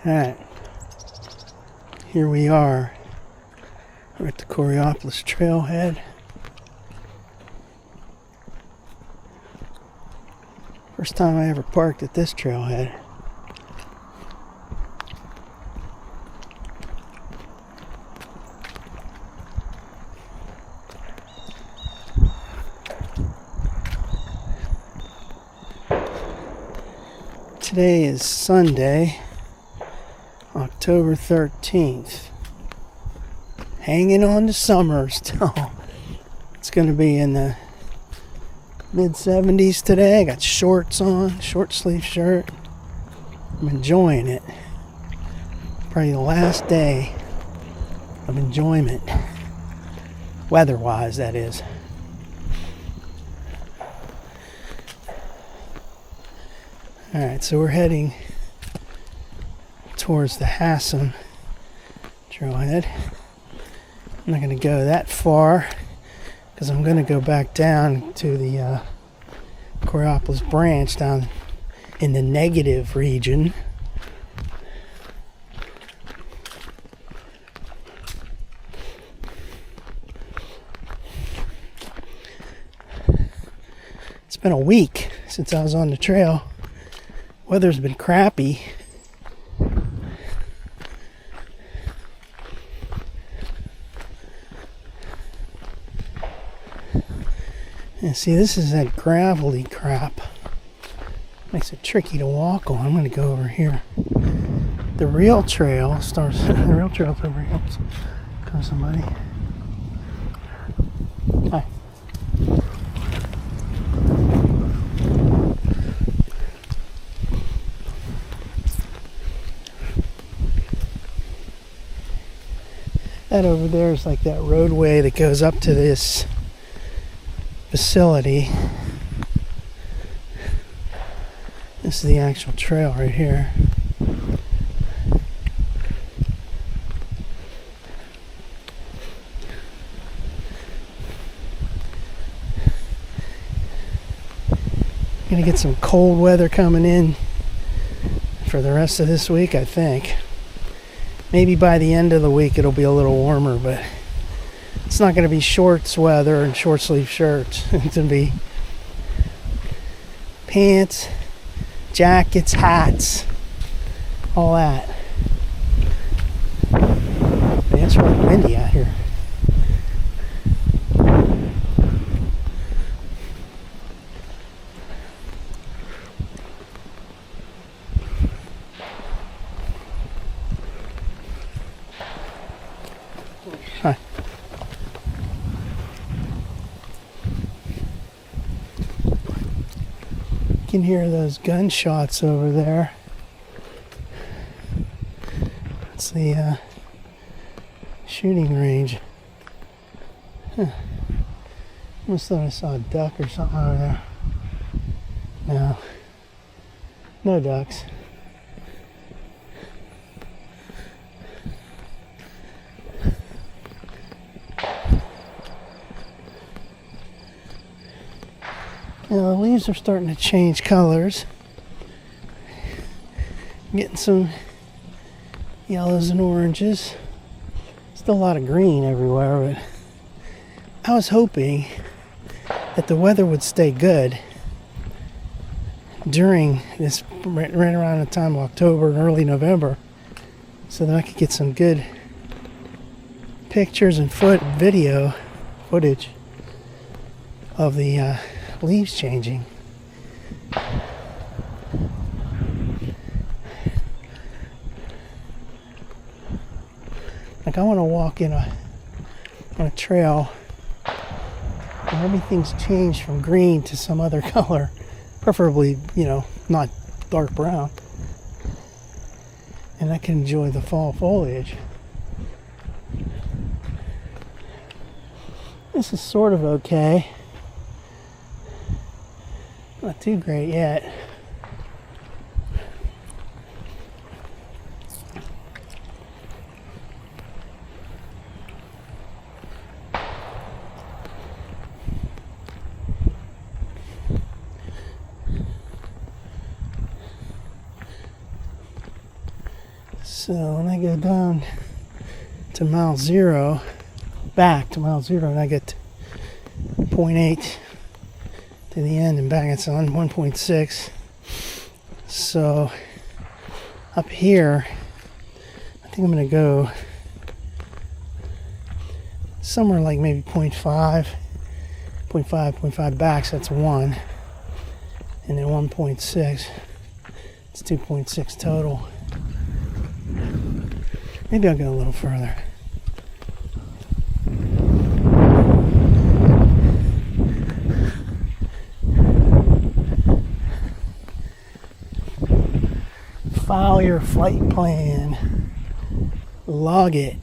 Alright, here we are. We're at the Coraopolis trailhead. First time I ever parked at this trailhead. Today is Sunday, October 13th. Hanging on to summer still. It's going to be in the mid-70s today. I got shorts on, short sleeve shirt. I'm enjoying it. Probably the last day of enjoyment. Weather-wise, that is. Alright, so we're heading towards the Hassan trailhead. I'm not going to go that far because I'm going to go back down to the Coraopolis branch down in the negative region. It's been a week since I was on the trail. Weather's been crappy. And see, this is that gravelly crap. Makes it tricky to walk on. I'm going to go over here. The real trail starts. The real trail's over here. Oops. Comes somebody. Hi. That over there is like that roadway that goes up to this facility. This is the actual trail right here. Gonna get some cold weather coming in for the rest of this week, I think. Maybe by the end of the week it'll be a little warmer, but it's not going to be shorts weather and short sleeve shirts. It's going to be pants, jackets, hats, all that. Man, it's really windy out here. Hi. You can hear those gunshots over there. It's the shooting range. Huh. Almost thought I saw a duck or something over there. No. No ducks. Now the leaves are starting to change colors. I'm getting some yellows and oranges. Still a lot of green everywhere, but I was hoping that the weather would stay good during this, right around the time of October and early November, so that I could get some good pictures and footage of the leaves changing. Like I want to walk on a trail where everything's changed from green to some other color, preferably, not dark brown, and I can enjoy the fall foliage. This is sort of okay. Not too great yet. So when I go down to mile 0, back to mile 0, and I get 0.8 to the end and back, it's on 1.6. So up here, I think I'm going to go somewhere like maybe 0.5 back, so that's 1. And then 1.6, it's 2.6 total. Maybe I'll go a little further. File your flight plan. Log it.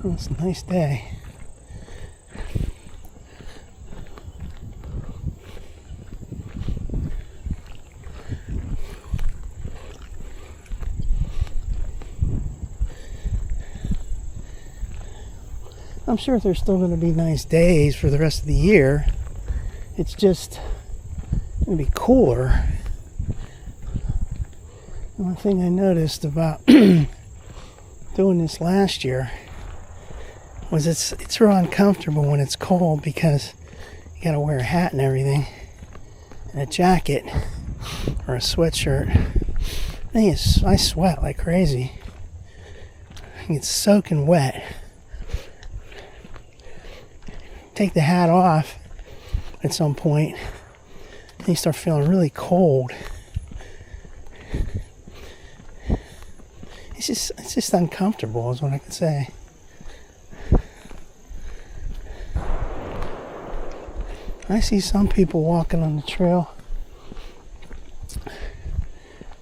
Oh, it's a nice day. I'm sure there's still going to be nice days for the rest of the year. It's just going to be cooler. The one thing I noticed about doing this last year was it's real uncomfortable when it's cold because you got to wear a hat and everything and a jacket or a sweatshirt. I sweat like crazy. It's soaking wet. Take the hat off at some point and you start feeling really cold. It's just uncomfortable is what I can say. I see some people walking on the trail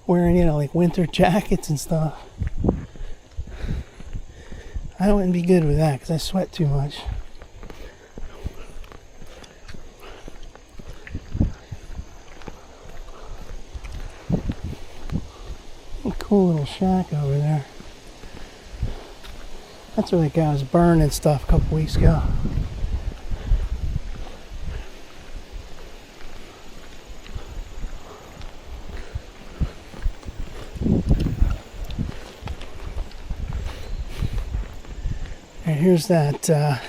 wearing, like winter jackets and stuff. I wouldn't be good with that because I sweat too much. Cool little shack over there. That's where the guy was burning stuff a couple weeks ago. And here's that.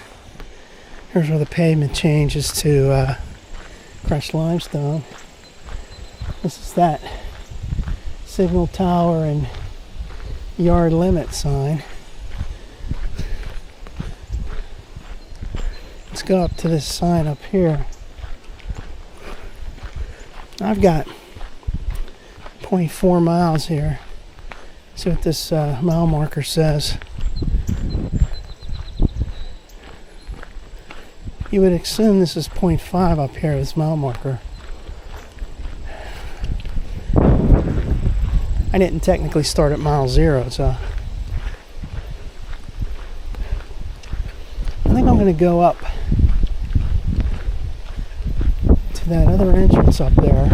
Here's where the pavement changes to crushed limestone. This is that signal tower and yard limit sign. Let's go up to this sign up here. I've got 0.4 miles here. See what this mile marker says. You would assume this is 0.5 up here, this mile marker. I didn't technically start at mile 0, so I think I'm going to go up to that other entrance up there.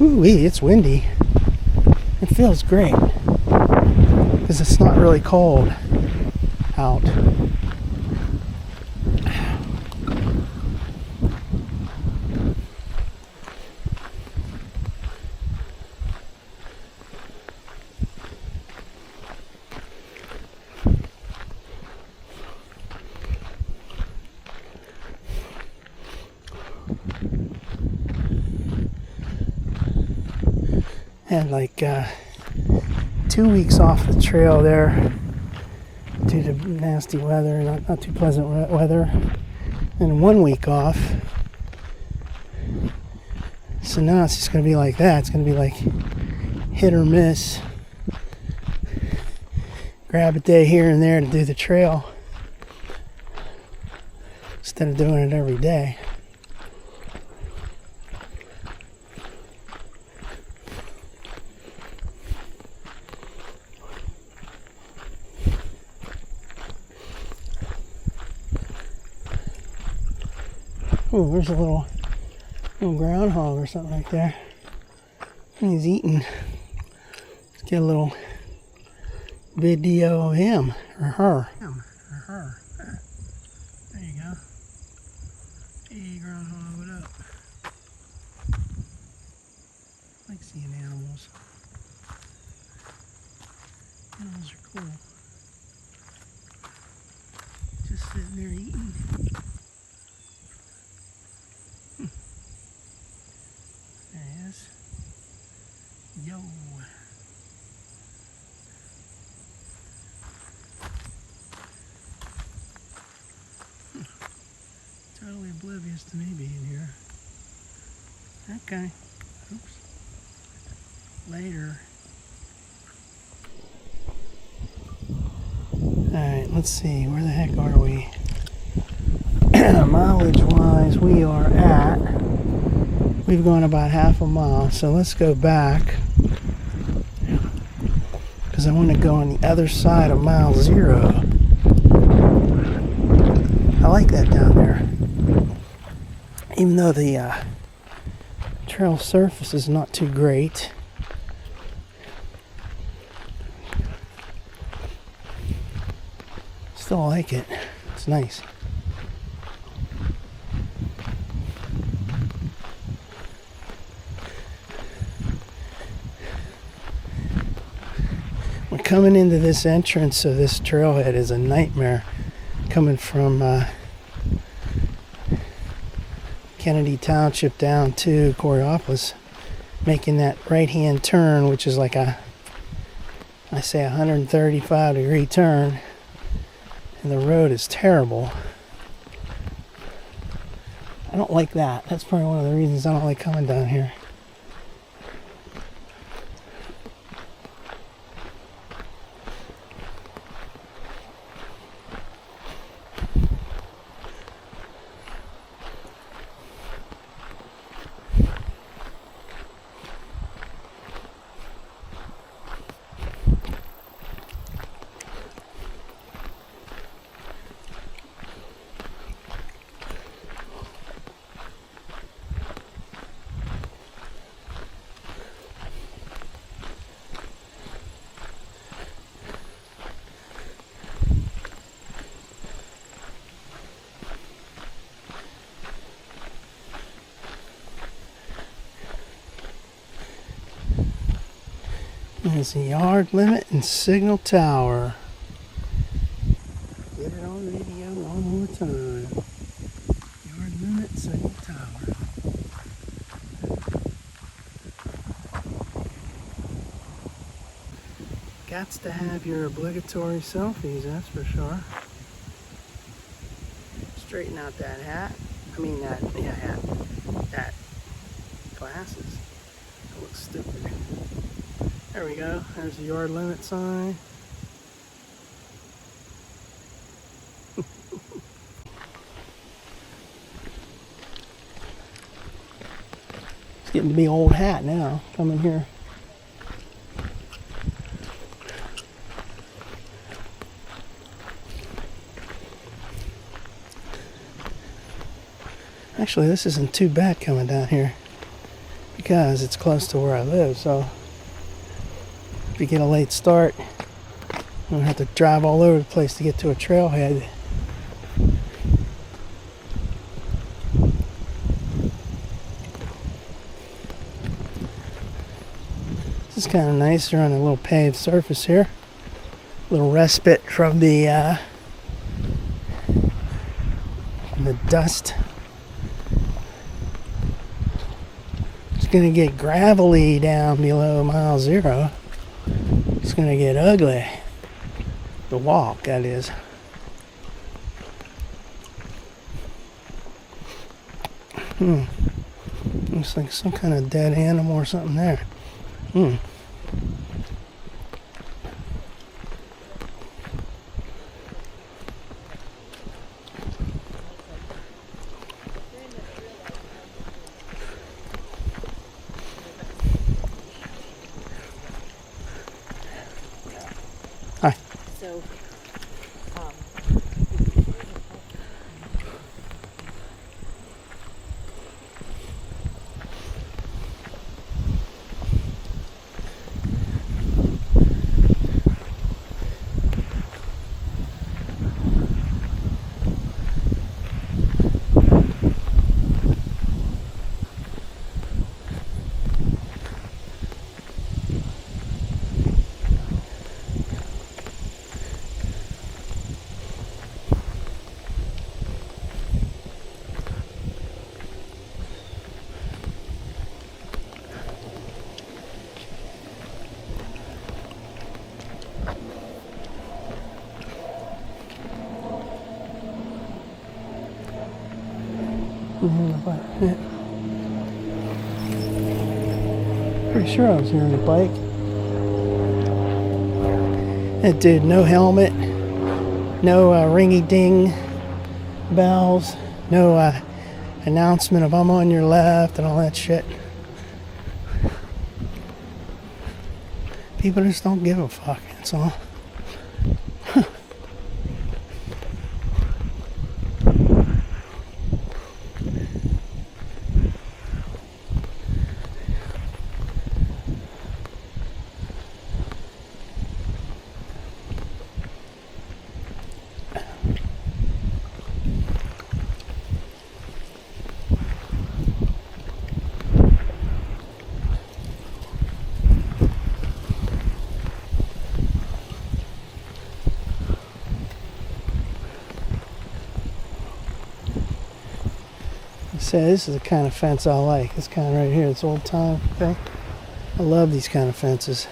Ooh-wee, it's windy. It feels great because it's not really cold out. Had like 2 weeks off the trail there due to nasty weather, not too pleasant weather, and 1 week off. So now it's just going to be like that. It's going to be like hit or miss. Grab a day here and there to do the trail instead of doing it every day. Oh, there's a little groundhog or something right there. He's eating. Let's get a little video of him or her. There you go. Hey, groundhog, what up? I like seeing animals. Animals are cool. Just sitting there eating. There he is. Yo. Totally oblivious to me being here. Okay. Oops. Later. Alright, let's see. Where the heck are we? Mileage wise, we've gone about half a mile, so let's go back because I want to go on the other side of mile 0. I like that down there, even though the trail surface is not too great. Still like it. It's nice. Coming into this entrance of this trailhead is a nightmare. Coming from Kennedy Township down to Coraopolis, making that right-hand turn, which is like I say 135 degree turn, and the road is terrible. I don't like that. That's probably one of the reasons I don't like coming down here. There's a yard limit and signal tower. Get it on radio one more time. Yard limit, signal tower. Gots to have your obligatory selfies, that's for sure. Straighten out that hat. I mean that, yeah, hat. That glasses. That looks stupid. There we go. There's the yard limit sign. It's getting to be an old hat now. Coming here. Actually, this isn't too bad coming down here because it's close to where I live, so if you get a late start, you don't have to drive all over the place to get to a trailhead. This is kind of nice. You're on a little paved surface here. A little respite from the dust. It's going to get gravelly down below mile 0. It's going to get ugly. The walk, that is. Looks like some kind of dead animal or something there. Hi. So, Yeah. Pretty sure I was hearing a bike. That dude, no helmet, no ringy-ding bells, no announcement of I'm on your left and all that shit. People just don't give a fuck, that's all. Say this is the kind of fence I like. This kind right here, this old time thing. I love these kind of fences.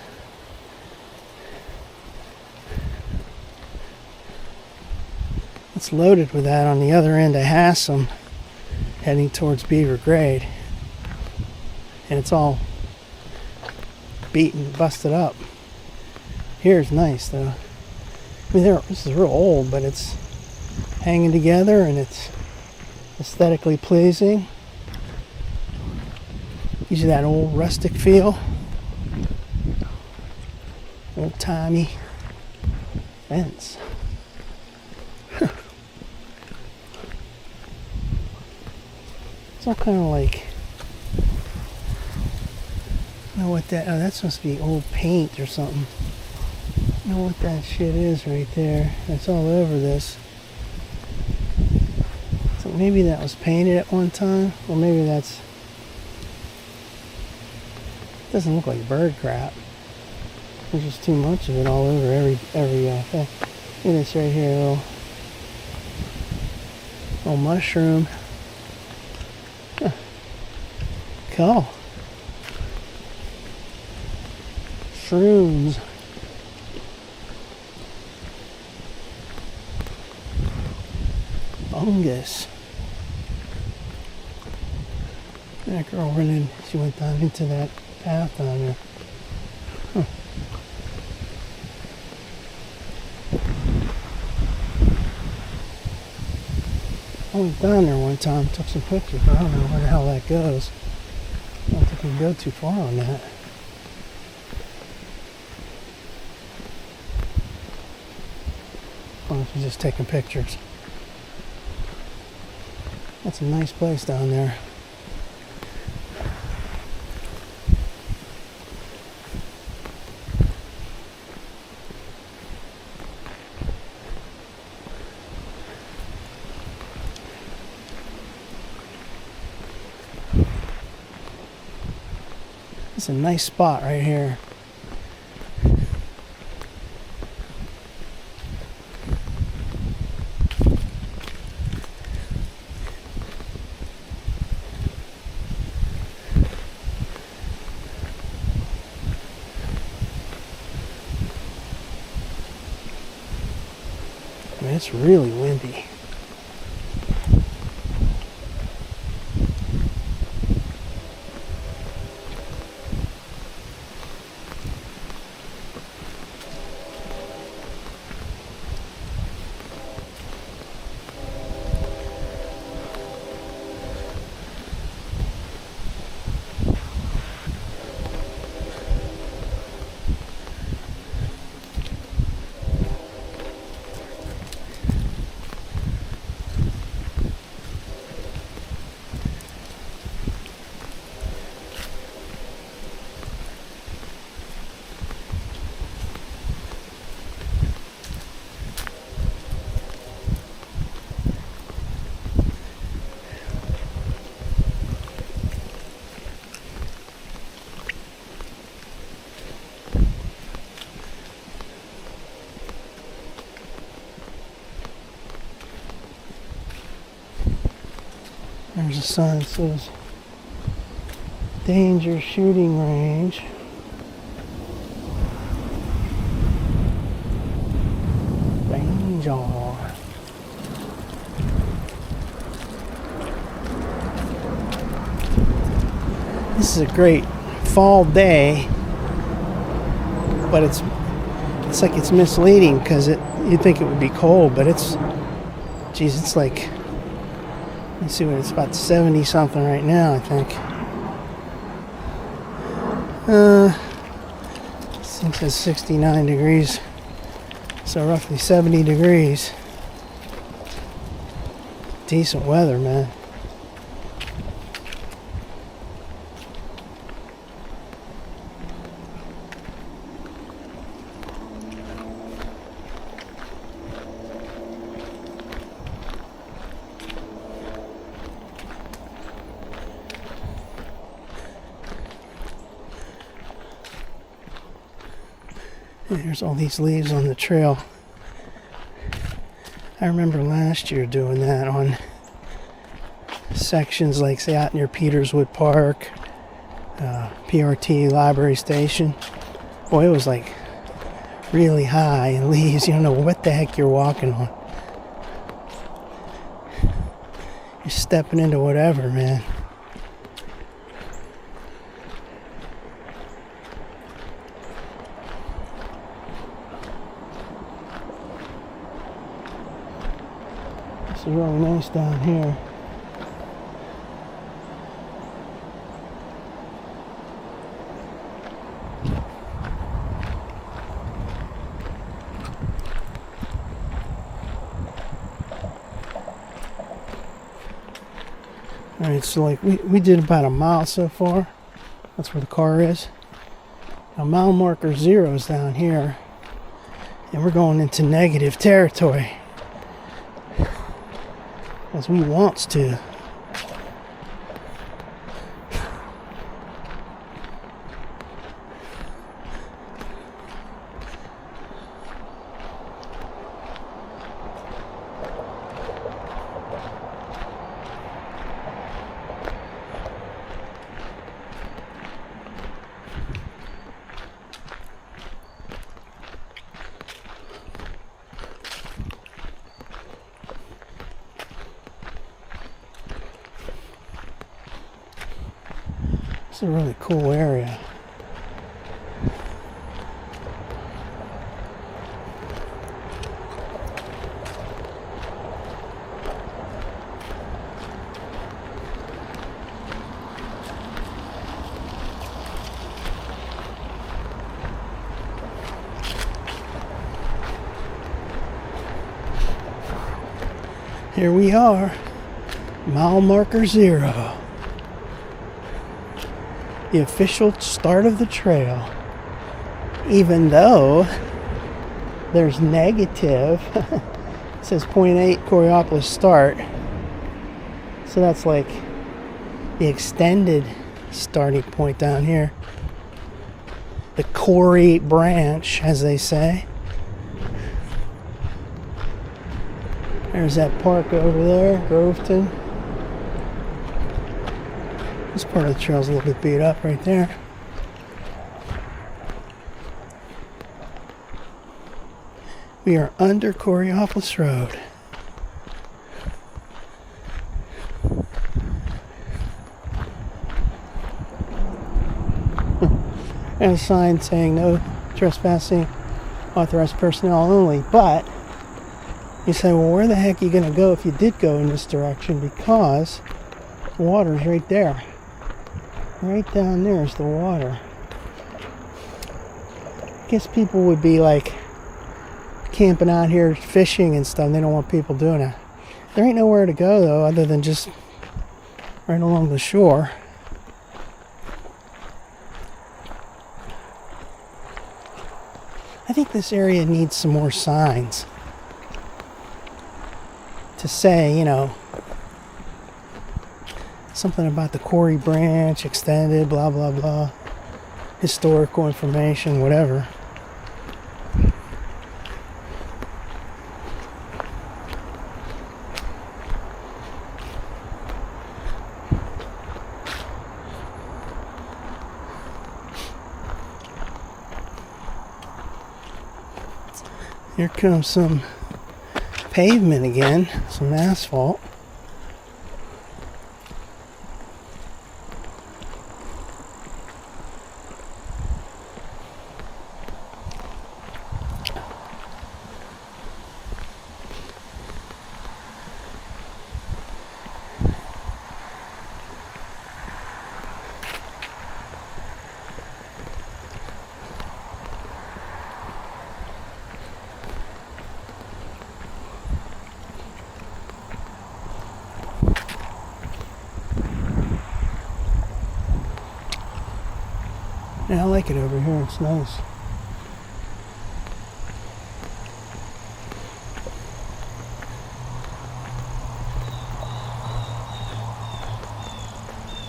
It's loaded with that on the other end of Hassom, heading towards Beaver Grade, and it's all beaten, busted up. Here's nice though. I mean, this is real old, but it's hanging together and it's aesthetically pleasing. Gives you that old rustic feel. Old timey fence. It's all kind of like, I don't know what that, oh, that's supposed to be old paint or something. I don't know what that shit is right there. It's all over this. So maybe that was painted at one time, or maybe that's, doesn't look like bird crap. There's just too much of it all over every thing. Look at this right here, little mushroom. Huh. Cool. Shrooms. Fungus. That girl ran in, she went down into that path down there. Huh. I went down there one time, took some pictures, but I don't know where the hell that goes. I don't think we can go too far on that. Or if you're just taking pictures. That's a nice place down there. It's a nice spot right here. I mean, it's really windy. There's a sign that says danger shooting range. Danger. this is a great fall day, but it's like it's misleading because you'd think it would be cold, but it's like, let's see what it's about 70 something right now, I think. This thing says 69 degrees, so roughly 70 degrees. Decent weather, man. There's all these leaves on the trail. I remember last year doing that on sections like, say, out near Peterswood Park, PRT Library Station. Boy, it was like really high in leaves. You don't know what the heck you're walking on. You're stepping into whatever, man. It's really nice down here. Alright, so like we did about a mile so far. That's where the car is. Now mile marker 0 is down here. And we're going into negative territory. As we wants to. It's a really cool area. Here we are, mile marker 0. The official start of the trail, even though there's negative. It says 0.8 Coraopolis start, so that's like the extended starting point down here, the Corey branch, as they say. There's that park over there, Groveton. This part of the trail's a little bit beat up right there. We are under Coraopolis Road. And a sign saying no trespassing, authorized personnel only. But you say, well, where the heck are you going to go if you did go in this direction? Because the water's right there. Right down there is the water. I guess people would be like camping out here fishing and stuff. They don't want people doing it. There ain't nowhere to go though other than just right along the shore. I think this area needs some more signs to say, you know, something about the Corey branch, extended, blah, blah, blah. Historical information, whatever. Here comes some pavement again, some asphalt. Yeah, I like it over here. It's nice.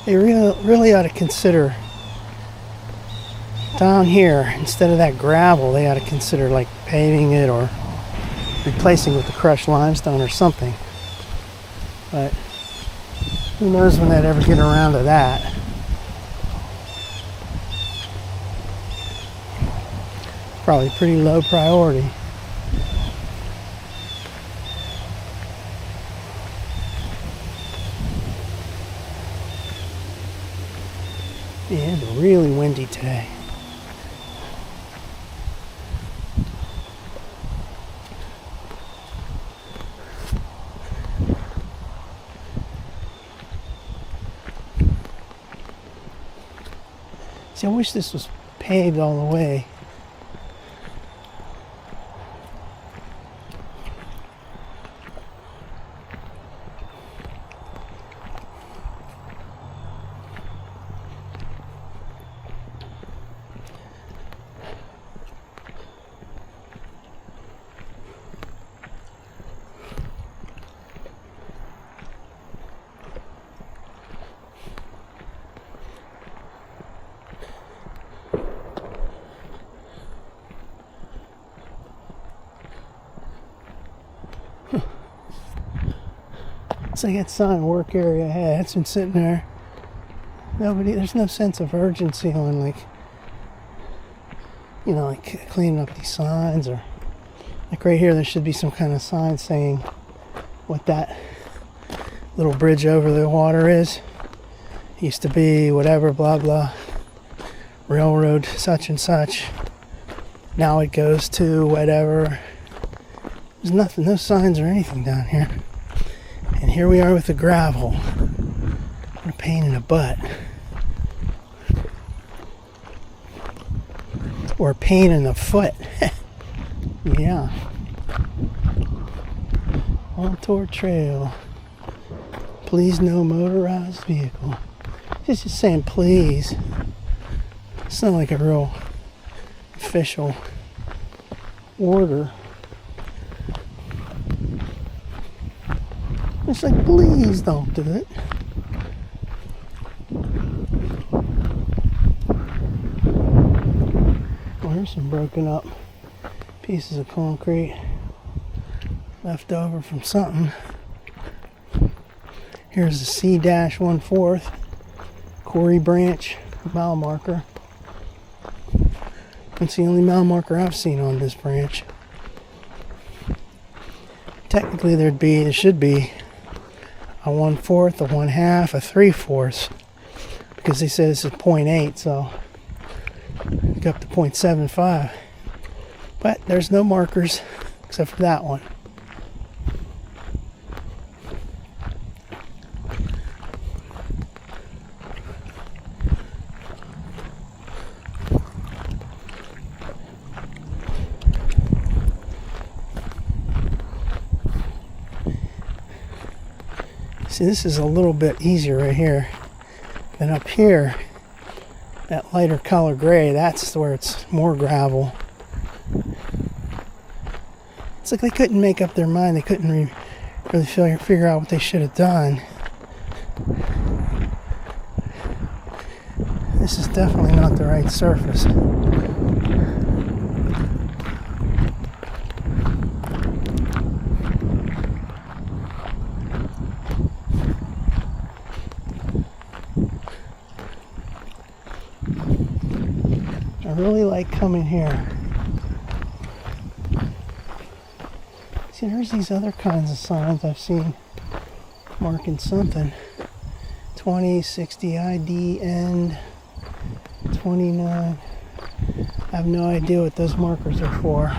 They really ought to consider down here, instead of that gravel, they ought to consider like paving it or replacing with the crushed limestone or something. But who knows when they'd ever get around to that. Probably pretty low priority. Yeah, it's really windy today. See, I wish this was paved all the way. It's like that sign, work area ahead. It's been sitting there. There's no sense of urgency on like cleaning up these signs, or like right here there should be some kind of sign saying what that little bridge over the water is. It used to be whatever, blah blah, railroad such and such. Now it goes to whatever. There's nothing, no signs or anything down here. And here we are with the gravel. What a pain in the butt. Or a pain in the foot. Yeah. Montour Trail. Please no motorized vehicle. It's just saying please. It's not like a real official order. It's like, please don't do it. Well, here's some broken up pieces of concrete left over from something. Here's the C-1/4 Corey branch mile marker. It's the only mile marker I've seen on this branch. Technically there should be a 1/4, a 1/2, a 3/4, because they said this is 0.8, so go up to 0.75. But there's no markers except for that one. See, this is a little bit easier right here than up here. That lighter color gray, that's where it's more gravel. It's like they couldn't make up their mind. They couldn't really figure out what they should have done. This is definitely not the right surface. I really like coming here. See, there's these other kinds of signs I've seen marking something. 2060 ID end 29. I have no idea what those markers are for.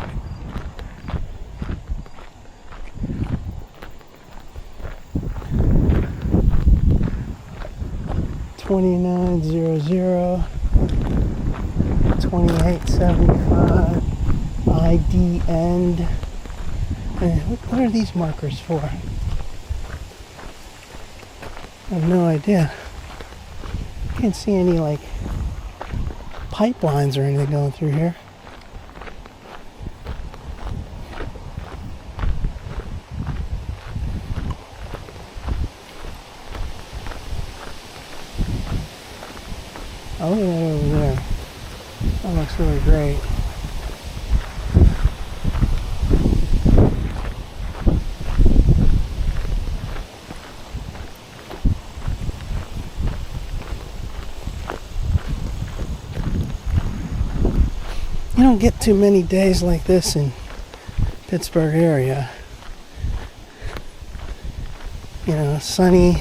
$29.00 $28.75 ID end. What are these markers for? I have no idea. Can't see any like pipelines or anything going through here. Oh, look at that over there. That looks really great. You don't get too many days like this in Pittsburgh area. You know, sunny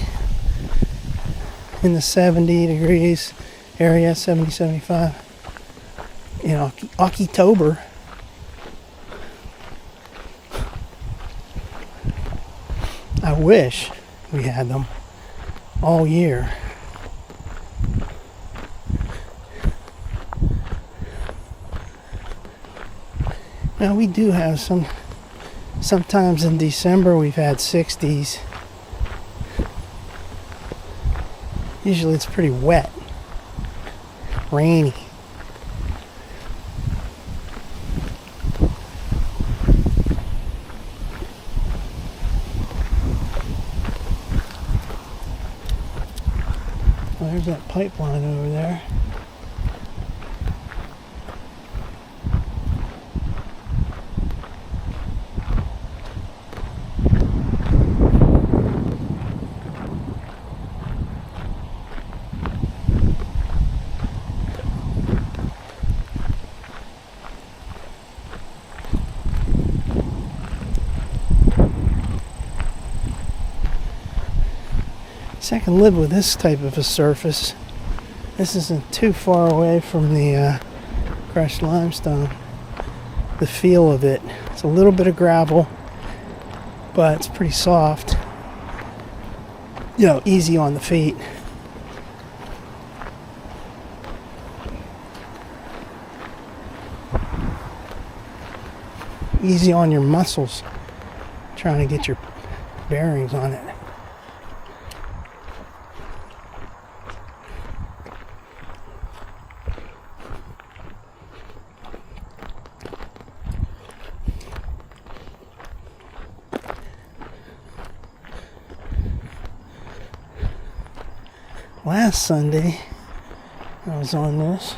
in the 70 degrees area, 70, 75. You know, October. I wish we had them all year. Now we do have sometimes in December we've had 60s. Usually it's pretty wet, rainy. Well, there's that pipeline over there. I can live with this type of a surface. This isn't too far away from the crushed limestone. The feel of it. It's a little bit of gravel, but it's pretty soft. You know, easy on the feet. Easy on your muscles. Trying to get your bearings on it. Last Sunday, I was on this,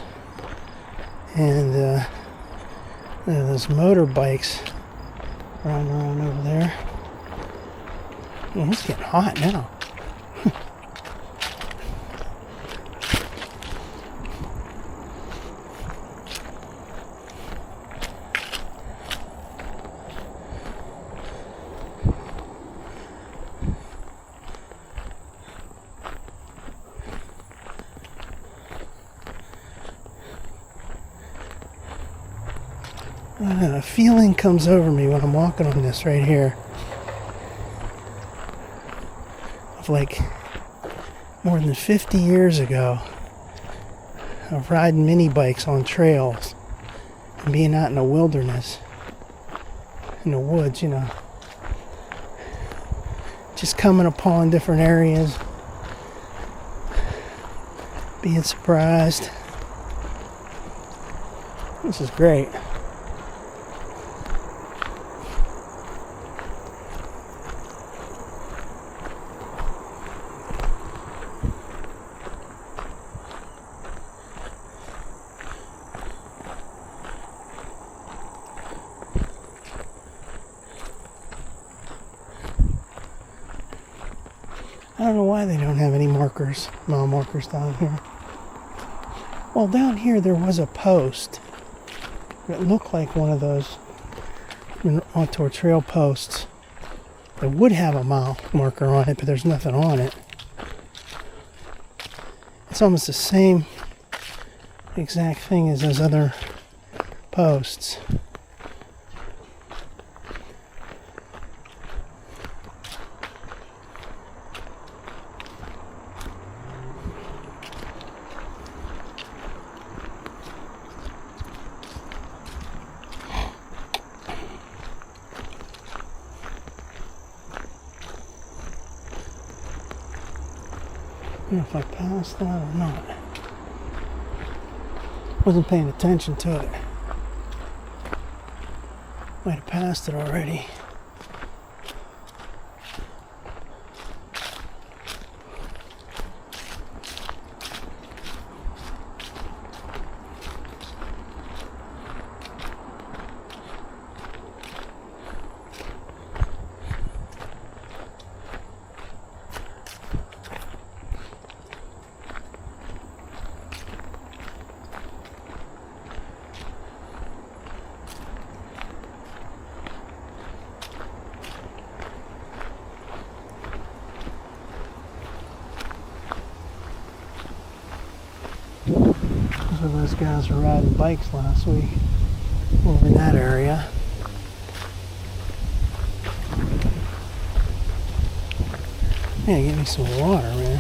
and there's motorbikes running around over there. Man, it's getting hot now. A feeling comes over me when I'm walking on this right here of like more than 50 years ago of riding mini bikes on trails and being out in the wilderness, in the woods, you know, just coming upon different areas, being surprised. This is great. I don't know why they don't have any mile markers down here. Well, down here there was a post. It looked like one of those Montour trail posts that would have a mile marker on it, but there's nothing on it. It's almost the same exact thing as those other posts. I don't know if I passed that or not. Wasn't paying attention to it. Might have passed it already. So those guys were riding bikes last week over in that area. Man, get me some water, man.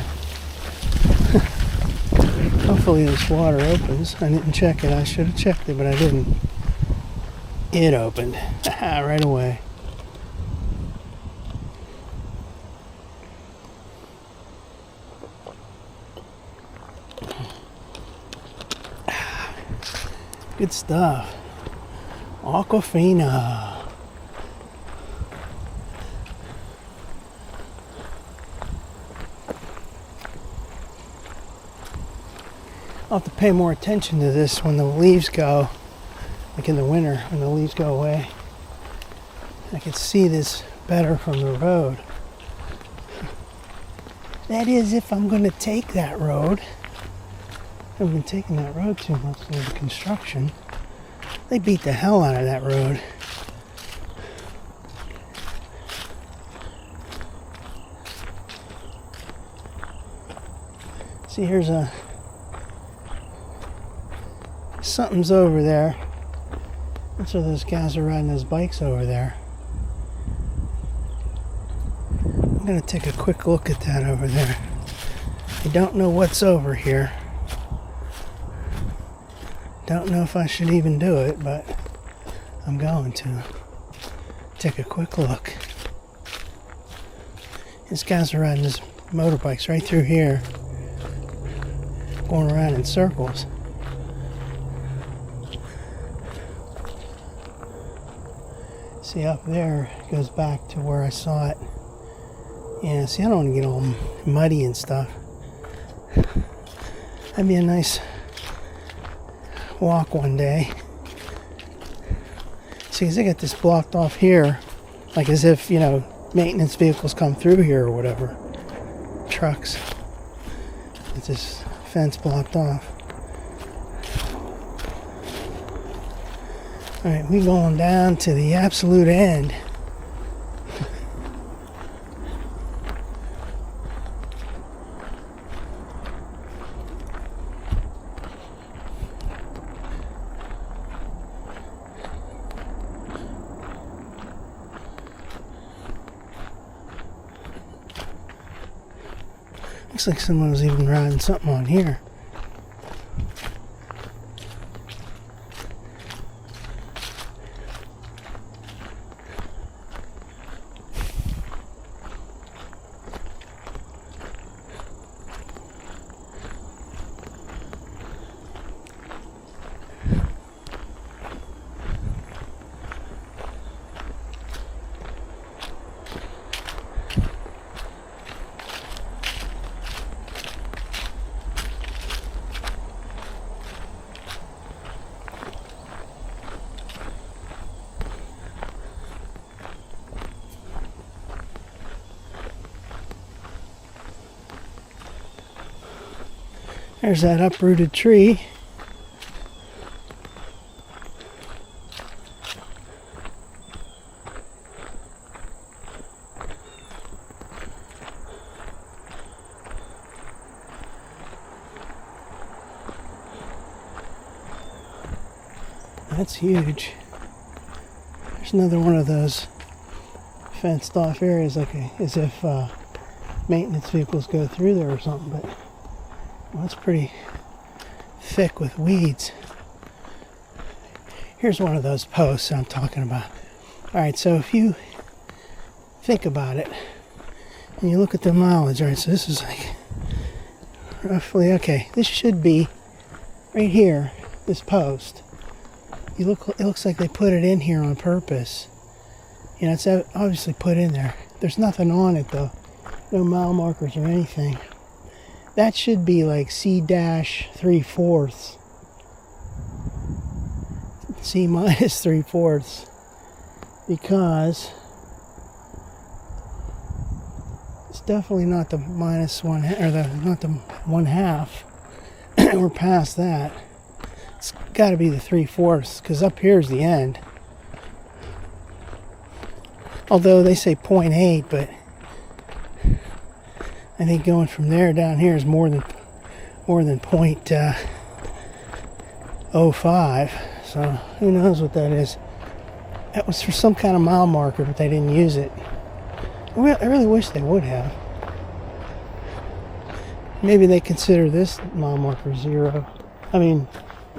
Hopefully this water opens. I didn't check it. I should have checked it, but I didn't. It opened. Right away. Good stuff. Aquafina. I'll have to pay more attention to this when the leaves go, like in the winter, when the leaves go away. I can see this better from the road. That is, if I'm going to take that road. I've been taking that road too much with the construction. They beat the hell out of that road. See, here's a... something's over there. That's where those guys are riding those bikes over there. I'm going to take a quick look at that over there. I don't know what's over here. Don't know if I should even do it, but I'm going to take a quick look. These guys are riding these motorbikes right through here, going around in circles. See, up there goes back to where I saw it. Yeah, see, I don't want to get all muddy and stuff. That'd be a nice walk one day. See, they got this blocked off here, like as if, you know, maintenance vehicles come through here or whatever. Trucks. It's this fence blocked off. Alright, we going down to the absolute end. Looks like someone was even riding something on here. There's that uprooted tree. That's huge. There's another one of those fenced off areas, like as if maintenance vehicles go through there or something, but well, that's pretty thick with weeds. Here's one of those posts I'm talking about. Alright, so if you think about it and you look at the mileage, alright, so this is like roughly, okay, this should be right here. this post. It looks like they put it in here on purpose. You know, it's obviously put in there. There's nothing on it though. No mile markers or anything. That should be like C-3/4. C minus 3/4. Because it's definitely not the minus one, or not the 1/2. We're past that. It's got to be the 3/4, because up here's the end. Although they say 0.8, but I think going from there down here is more than 0.05. So who knows what that is? That was for some kind of mile marker, but they didn't use it. I really wish they would have. Maybe they consider this mile marker 0. I mean,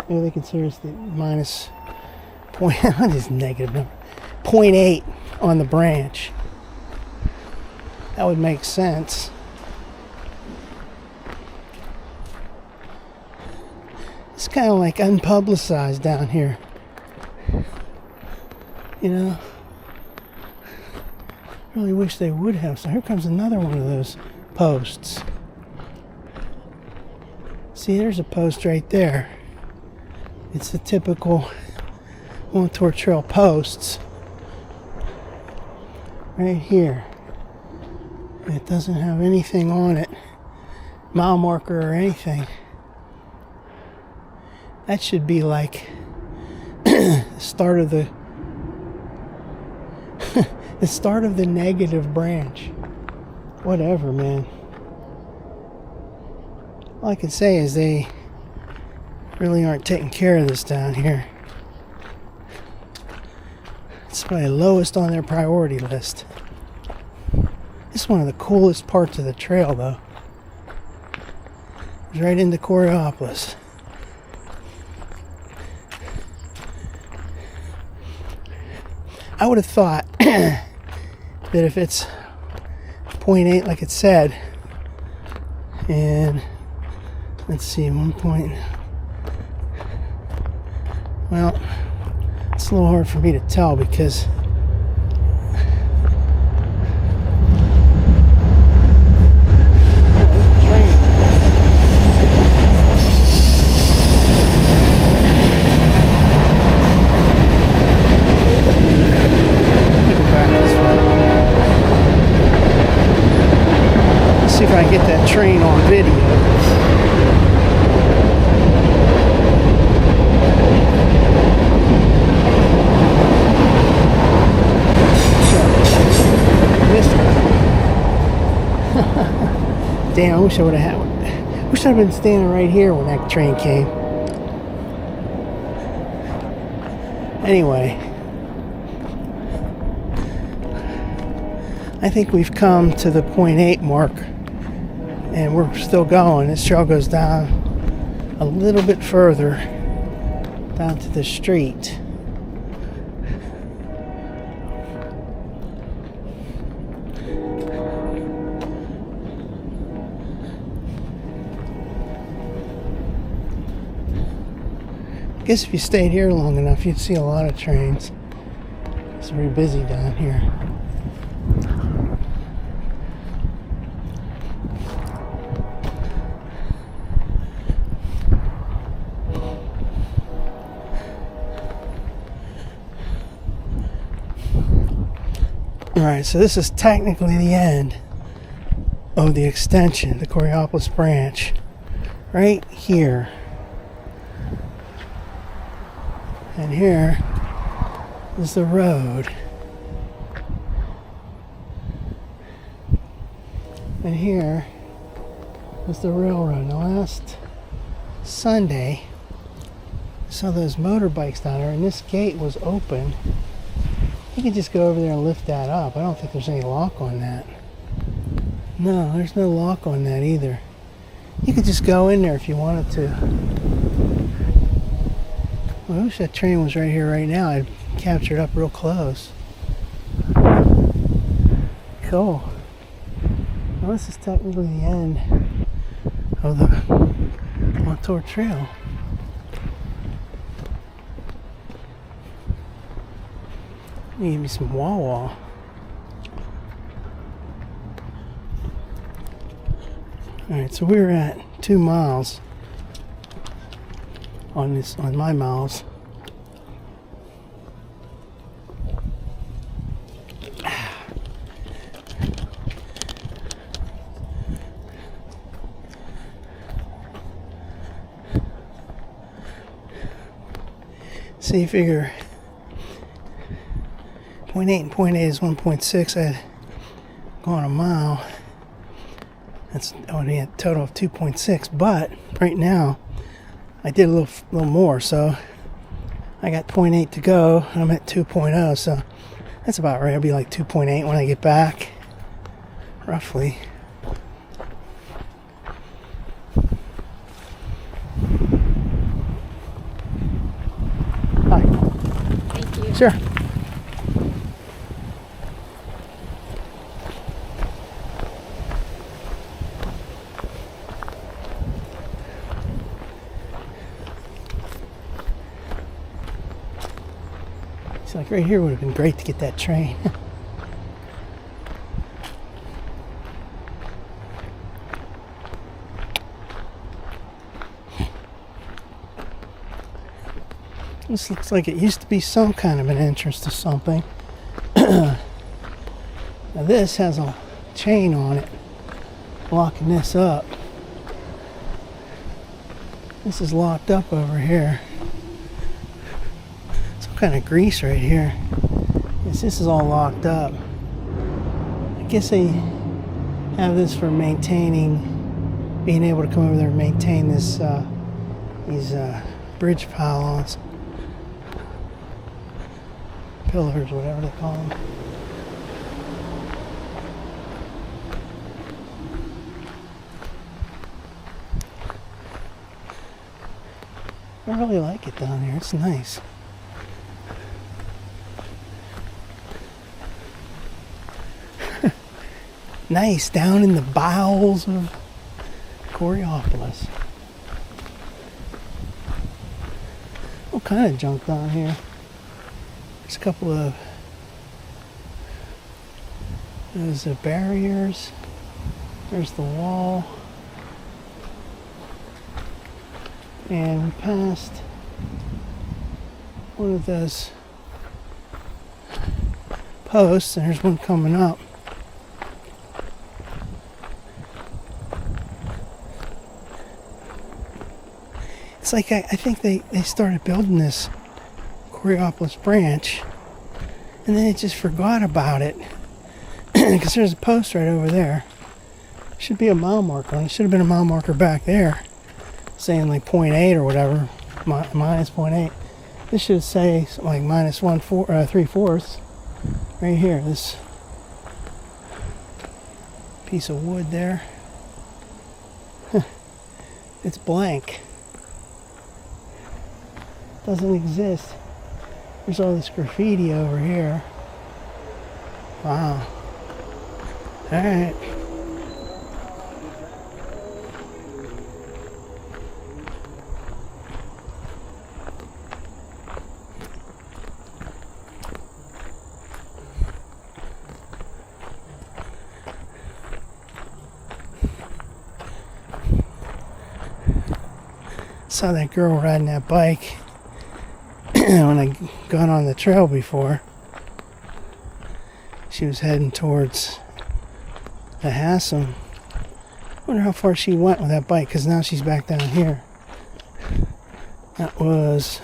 maybe they consider it's the minus point. What is negative number? 0.8 on the branch. That would make sense. It's kind of like unpublicized down here. You know? Really wish they would have. So here comes another one of those posts. See, there's a post right there. It's the typical Montour Trail posts. Right here. It doesn't have anything on it. Mile marker or anything. That should be like the start of the the start of the negative branch. Whatever, man. All I can say is they really aren't taking care of this down here. It's probably lowest on their priority list. This is one of the coolest parts of the trail, though. It's right into Coraopolis. I would have thought that if it's 0.8 like it said, and let's see, 1 point, well, it's a little hard for me to tell because see if I can get that train on video. Damn, I wish I would have had. Wish I'd been standing right here when that train came. Anyway, I think we've come to the 0.8 mark. And we're still going. This trail goes down a little bit further down to the street. I guess if you stayed here long enough, you'd see a lot of trains. It's very busy down here. Alright, so this is technically the end of the extension, the Coraopolis branch. Right here. And here is the road. And here is the railroad. Now last Sunday, I saw those motorbikes down there, and this gate was open. You can just go over there and lift that up. I don't think there's any lock on that. No, there's no lock on that either. You could just go in there if you wanted to. Well, I wish that train was right here right now. I'd capture it up real close. Cool. Well, this is technically the end of the Montour Trail. Give me some wah-wah. Alright, so we're at 2 miles on my miles. So you figure 0.8 and 0.8 is 1.6. I'd gone a mile. That's only a total of 2.6. But right now, I did a little more. So I got 0.8 to go. And I'm at 2.0. So that's about right. I'll be like 2.8 when I get back, roughly. Hi. Thank you. Sure. It's like right here would have been great to get that train. This looks like it used to be some kind of an entrance to something. Now this has a chain on it locking this up. This is locked up over here. Some kind of grease right here. Yes, this is all locked up. I guess they have this for maintaining, being able to come over there and maintain this, these bridge pylons. Pillars, whatever they call them. I really like it down here. It's nice. Nice, down in the bowels of Coraopolis. What kind of junk down here? There's a couple of there's the barriers. There's the wall. And we passed one of those posts, and there's one coming up. It's like I think they started building this Coraopolis branch, and then they just forgot about it. Because there's a post right over there. Should be a mile marker. It should have been a mile marker back there, saying like 0.8 or whatever, minus 0.8. This should say something like minus 3/4 right here. This piece of wood there. It's blank. Doesn't exist. There's all this graffiti over here. Wow. Alright. Saw that girl riding that bike when I got on the trail before. She was heading towards the Haslam. Wonder how far she went with that bike, because now she's back down here. That was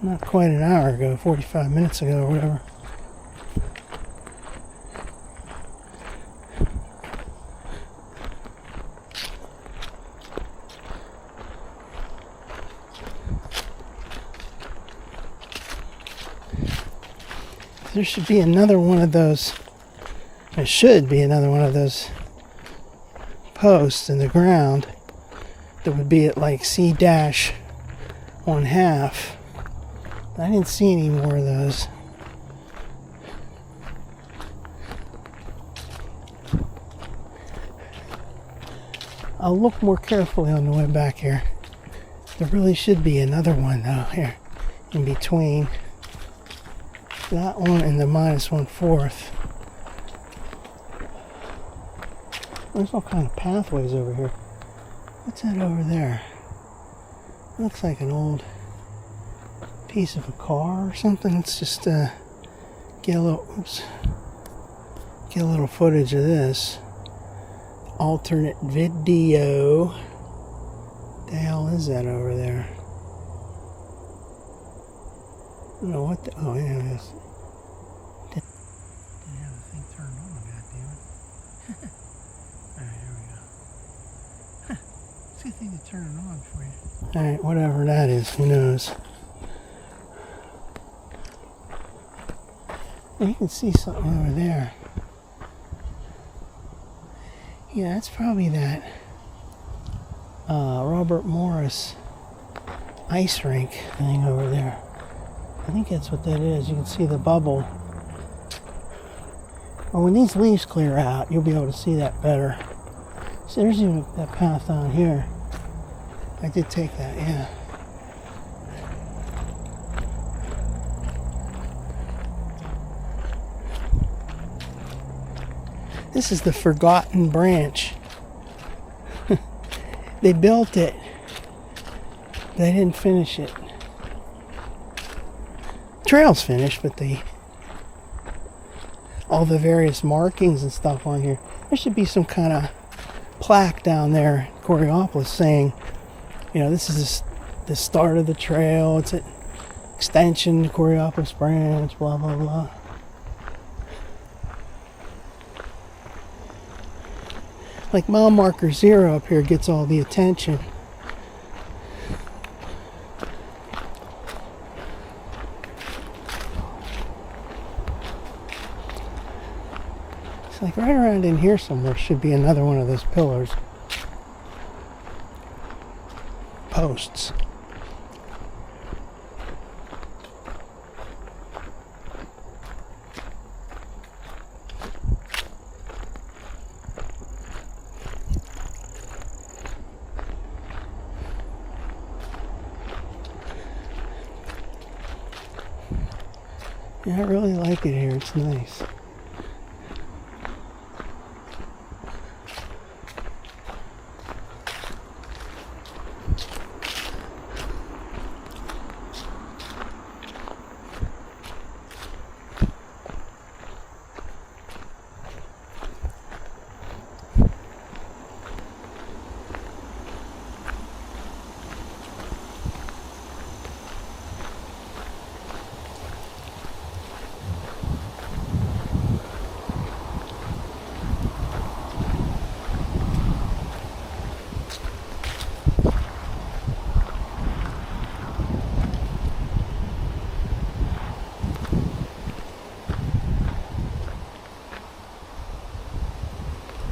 not quite an hour ago, 45 minutes ago or whatever. There should be another one of those. There should be another one of those posts in the ground that would be at like C-1/2. I didn't see any more of those. I'll look more carefully on the way back here. There really should be another one though here in between. That one and the minus 1/4. There's all kind of pathways over here. What's that over there? Looks like an old piece of a car or something. Let's just get a little footage of this. Alternate video. What the hell is that over there? I don't know what the... Oh, yeah, it is. Didn't have the thing turned on, goddammit. Alright, here we go. Huh. It's a good thing to turn it on for you. Alright, whatever that is, who knows? You can see something over there. Yeah, that's probably that Robert Morris ice rink thing over there. I think that's what that is. You can see the bubble. Well, when these leaves clear out, you'll be able to see that better. So there's even that path down here. I did take that, yeah. This is the Forgotten Branch. They built it. They didn't finish it. Trail's finished, but all the various markings and stuff on here. There should be some kind of plaque down there in Coraopolis saying, you know, this is the start of the trail. It's an extension to Coraopolis Branch, blah, blah, blah. Like mile marker 0 up here gets all the attention. It's like right around in here somewhere should be another one of those pillars. Posts. Yeah, I really like it here. It's nice.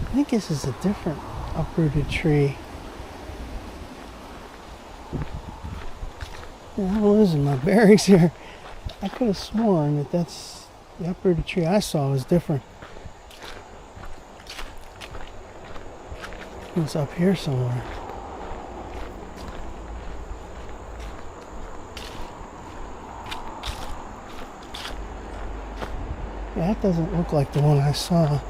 I think this is a different uprooted tree. Yeah, I'm losing my bearings here. I could have sworn that that's the uprooted tree I saw was different. It's up here somewhere. Yeah, that doesn't look like the one I saw.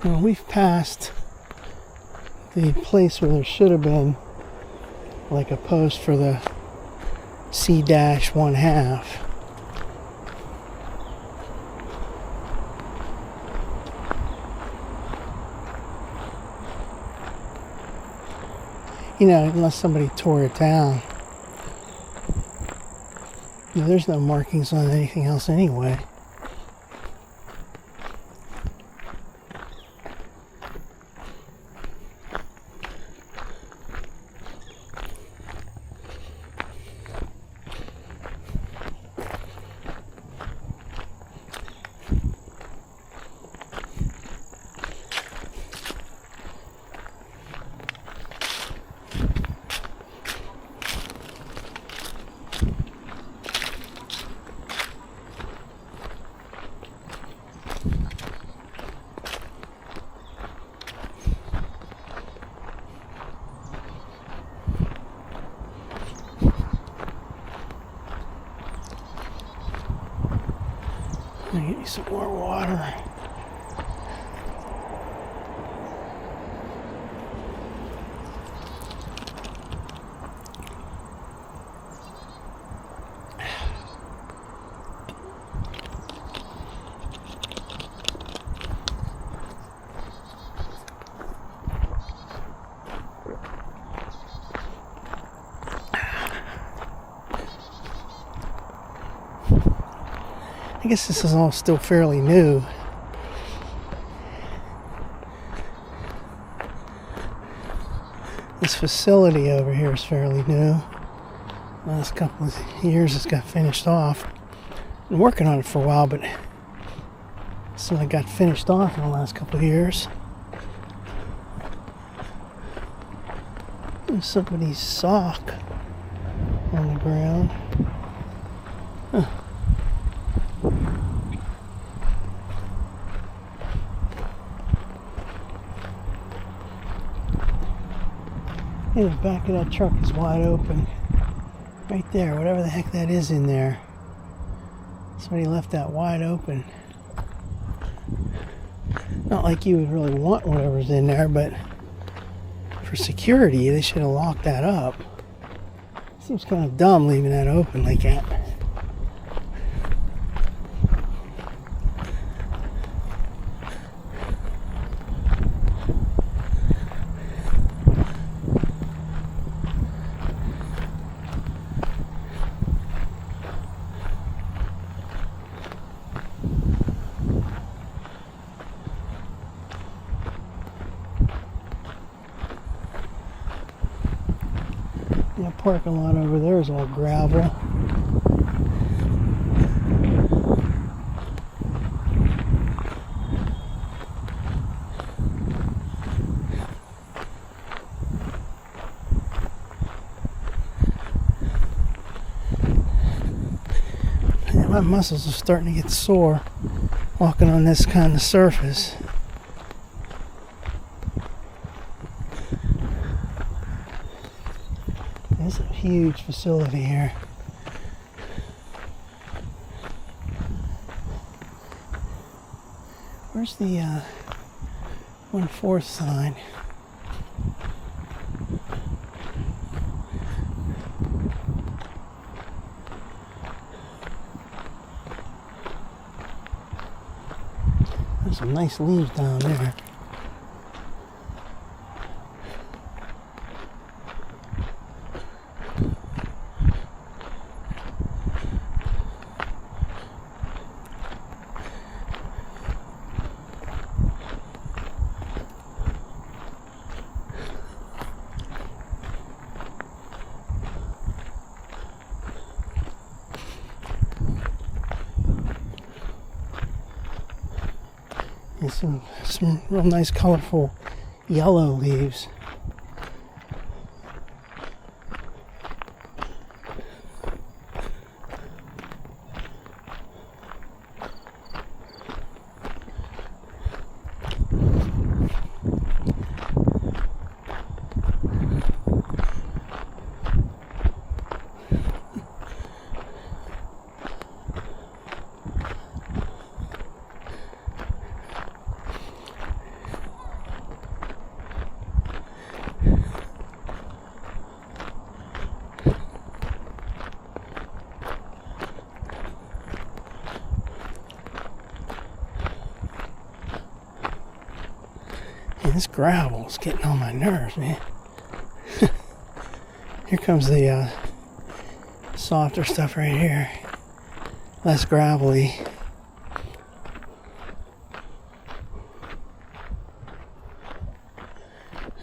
Well, we've passed the place where there should have been like a post for the C-1/2. You know, unless somebody tore it down. You know, there's no markings on anything else anyway. Let me get you some more water. I guess this is all still fairly new. This facility over here is fairly new. Last couple of years it's got finished off. Been working on it for a while, but so I got finished off in the last couple of years. There's somebody's sock on the ground. Huh. Hey, the back of that truck is wide open. Right there, whatever the heck that is in there. Somebody left that wide open. Not like you would really want whatever's in there, but for security, they should have locked that up. Seems kind of dumb leaving that open like that. The parking lot over there is all gravel. Yeah, my muscles are starting to get sore walking on this kind of surface. It's a huge facility here. Where's the 1/4 sign? There's some nice leaves down there. And some real nice colorful yellow leaves. And this gravel is getting on my nerves, man. Here comes the softer stuff right here. Less gravelly.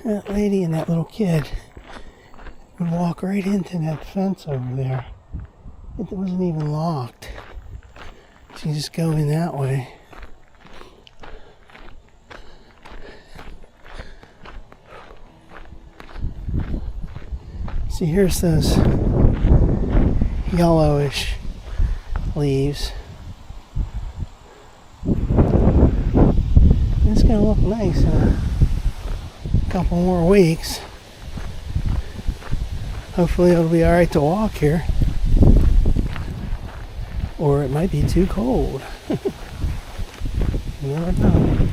That lady and that little kid would walk right into that fence over there. It wasn't even locked. So you just go in that way. See, here's those yellowish leaves. It's gonna look nice in a couple more weeks. Hopefully it'll be alright to walk here. Or it might be too cold. You never know.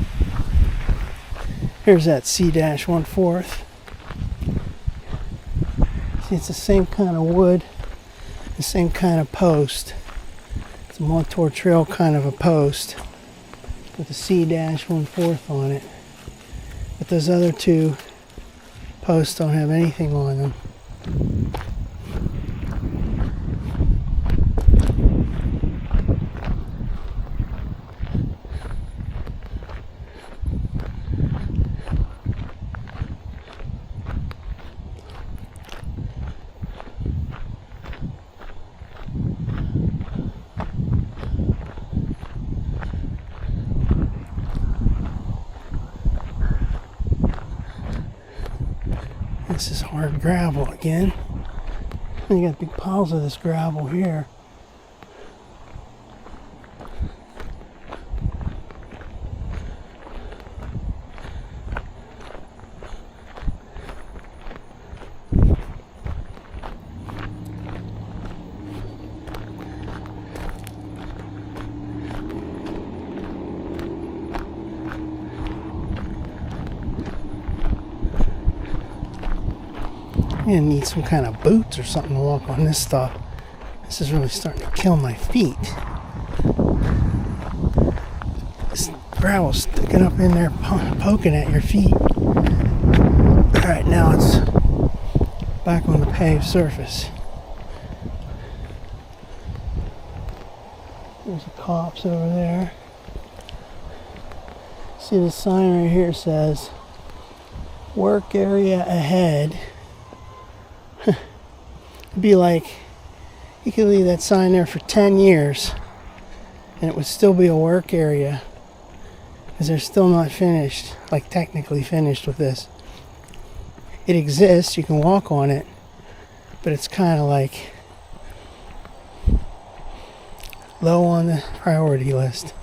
Here's that C-1/4. See, it's the same kind of wood, the same kind of post. It's a Montour Trail kind of a post with a C-1/4 on it. But those other two posts don't have anything on them. This is hard gravel again. And you got big piles of this gravel here. I'm gonna need some kind of boots or something to walk on this stuff. This is really starting to kill my feet. This gravel's sticking up in there, poking at your feet. Alright, now it's back on the paved surface. There's the cops over there. See the sign right here says, work area ahead. It'd be like you could leave that sign there for 10 years and it would still be a work area because they're still not finished, like technically finished with this. It exists, you can walk on it, but it's kind of like low on the priority list.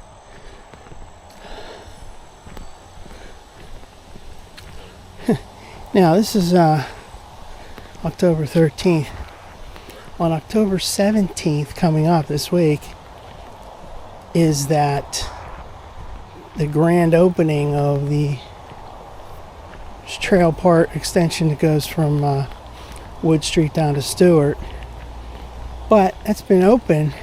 Now this is October 13th. On October 17th, coming up this week, is that the grand opening of the trail part extension that goes from Wood Street down to Stewart. But that's been open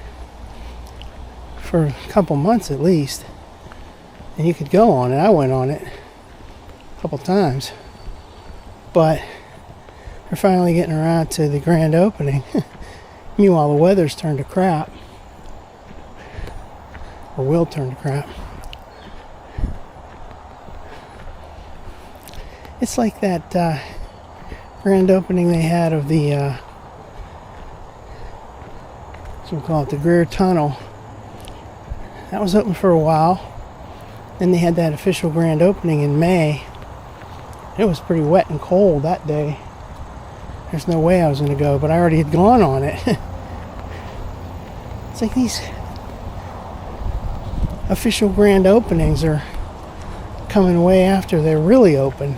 for a couple months at least, and you could go on it. I went on it a couple times, but they're finally getting around to the grand opening. Meanwhile, the weather's turned to crap, or will turn to crap. It's like that grand opening they had of the what we call it, the Greer Tunnel. That was open for a while. Then they had that official grand opening in May. It was pretty wet and cold that day. There's no way I was going to go, but I already had gone on it. It's like these official grand openings are coming way after they're really open.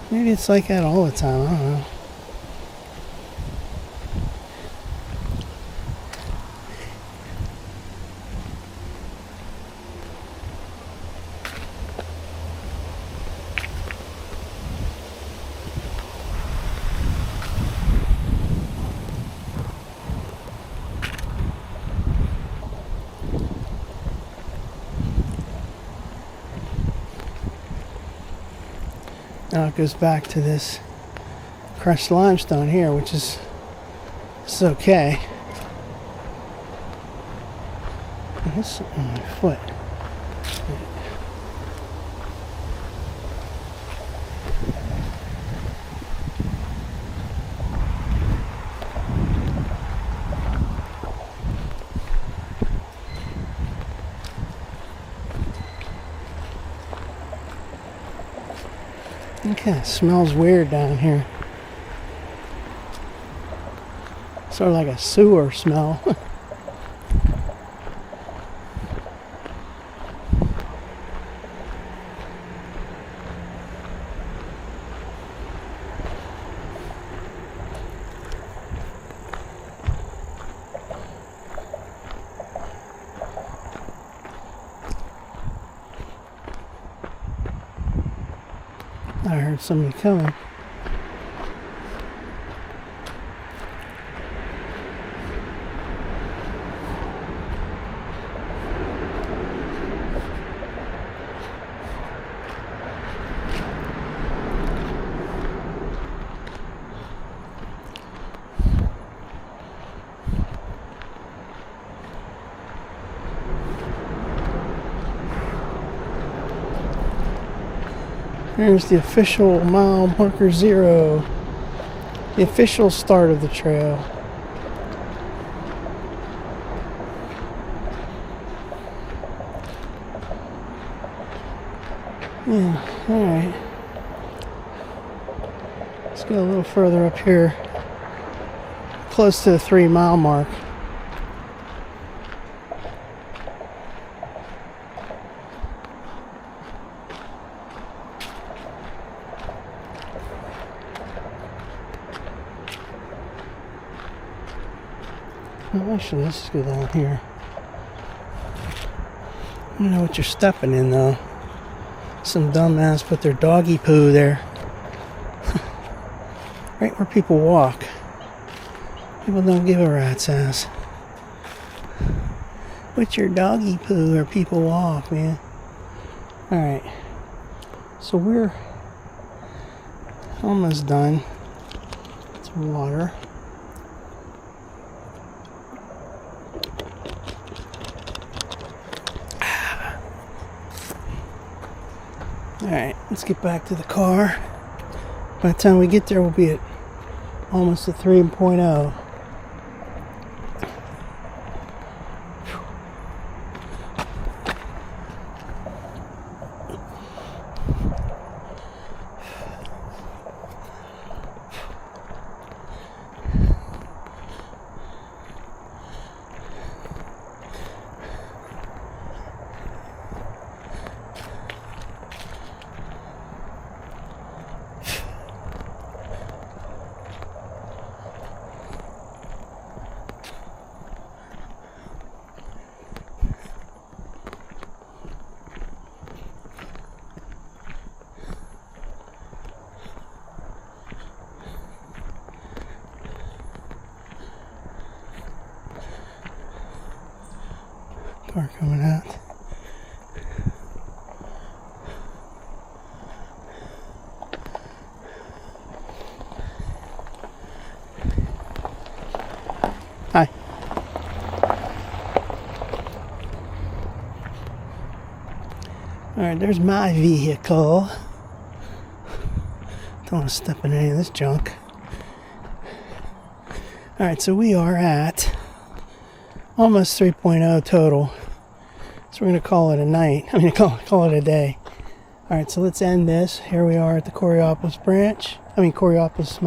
Maybe it's like that all the time, I don't know. Now it goes back to this crushed limestone here, which is okay. There's something on my foot. It kind of smells weird down here. Sort of like a sewer smell. heard somebody coming. Here's the official mile marker 0. The official start of the trail. Yeah, alright. Let's go a little further up here. Close to the 3 mile mark. Oh, actually, let's just go down here. I don't know what you're stepping in, though. Some dumbass put their doggy poo there. Right where people walk. People don't give a rat's ass. Put your doggy poo where people walk, man. Alright. So we're almost done. It's water. Alright, let's get back to the car. By the time we get there, we'll be at almost a 3.0. Car coming out. Hi. Alright, there's my vehicle. Don't want to step in any of this junk. Alright, so we are at almost 3.0 total. So we're going to call it a night. I mean, call it a day. Alright, so let's end this. Here we are at the Coraopolis branch. Coraopolis